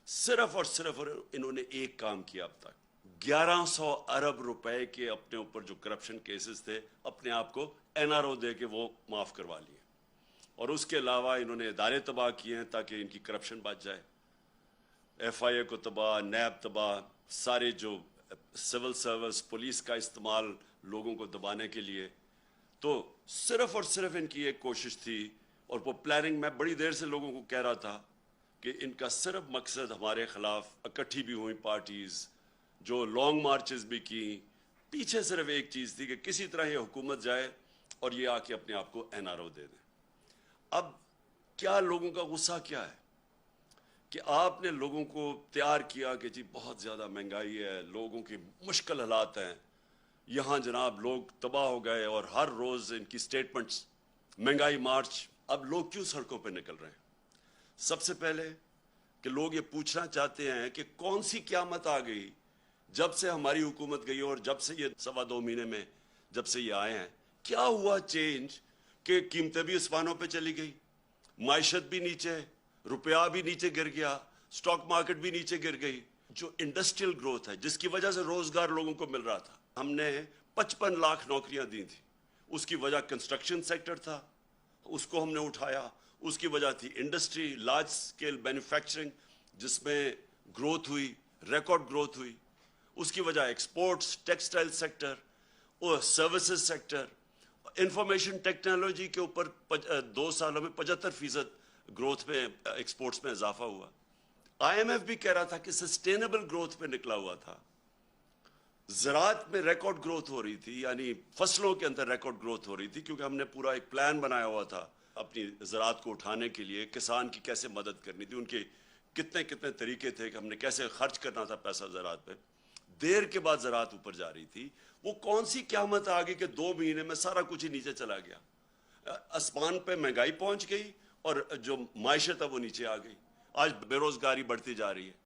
सिर्फ और सिर्फ इन्होंने एक काम किया अब तक, 1100 अरब रुपए के अपने ऊपर जो करप्शन केसेस थे अपने आप को एनआरओ दे के वो माफ करवा लिए, और उसके अलावा इन्होंने इदारे तबाह किए हैं ताकि इनकी करप्शन बच जाए। एफआईए को तबाह, नैब तबाह, सारे जो सिविल सर्विस पुलिस का इस्तेमाल लोगों को दबाने के लिए। तो सिर्फ और सिर्फ इनकी एक कोशिश थी, और वो प्लानिंग मैं बड़ी देर से लोगों को कह रहा था कि इनका सिर्फ मकसद हमारे खिलाफ, इकट्ठी भी हुई पार्टीज जो लॉन्ग मार्चेस भी की, पीछे सिर्फ एक चीज़ थी कि किसी तरह ये हुकूमत जाए और ये आके अपने आप को एनआरओ दे दें। अब क्या लोगों का गुस्सा क्या है कि आपने लोगों को तैयार किया कि जी बहुत ज़्यादा महंगाई है, लोगों की मुश्किल हालात हैं, यहाँ जनाब लोग तबाह हो गए, और हर रोज़ इनकी स्टेटमेंट्स, महंगाई मार्च। अब लोग क्यों सड़कों पर निकल रहे हैं? सबसे पहले कि लोग ये पूछना चाहते हैं कि कौन सी क़यामत आ गई जब से हमारी हुकूमत गई और जब से ये 2.25 महीने में जब से ये आए हैं, क्या हुआ चेंज कि कीमतें भी आसमानों पे चली गई, माइशत भी नीचे, रुपया भी नीचे गिर गया, स्टॉक मार्केट भी नीचे गिर गई। जो इंडस्ट्रियल ग्रोथ है जिसकी वजह से रोजगार लोगों को मिल रहा था, हमने 55 लाख नौकरियां दी थी, उसकी वजह कंस्ट्रक्शन सेक्टर था, उसको हमने उठाया। उसकी वजह थी इंडस्ट्री, लार्ज स्केल मैन्युफैक्चरिंग, जिसमें ग्रोथ हुई, रिकॉर्ड ग्रोथ हुई। उसकी वजह एक्सपोर्ट्स, टेक्सटाइल सेक्टर और सर्विसेज सेक्टर। इंफॉर्मेशन टेक्नोलॉजी के ऊपर 2 सालों में 75% ग्रोथ में, एक्सपोर्ट्स में इजाफा हुआ। आईएमएफ भी कह रहा था कि सस्टेनेबल ग्रोथ पे निकला हुआ था। ज़राअत में रिकॉर्ड ग्रोथ हो रही थी, यानी फसलों के अंदर रिकॉर्ड ग्रोथ हो रही थी, क्योंकि हमने पूरा एक प्लान बनाया हुआ था अपनी ज़राअत को उठाने के लिए, किसान की कैसे मदद करनी थी, उनके कितने कितने तरीके थे कि हमने कैसे खर्च करना था पैसा ज़राअत पे। देर के बाद ज़राअत ऊपर जा रही थी। वो कौन सी क़यामत आ गई कि 2 महीने में सारा कुछ ही नीचे चला गया? आसमान पे महंगाई पहुंच गई और जो माइशत है वो नीचे आ गई। आज बेरोजगारी बढ़ती जा रही है।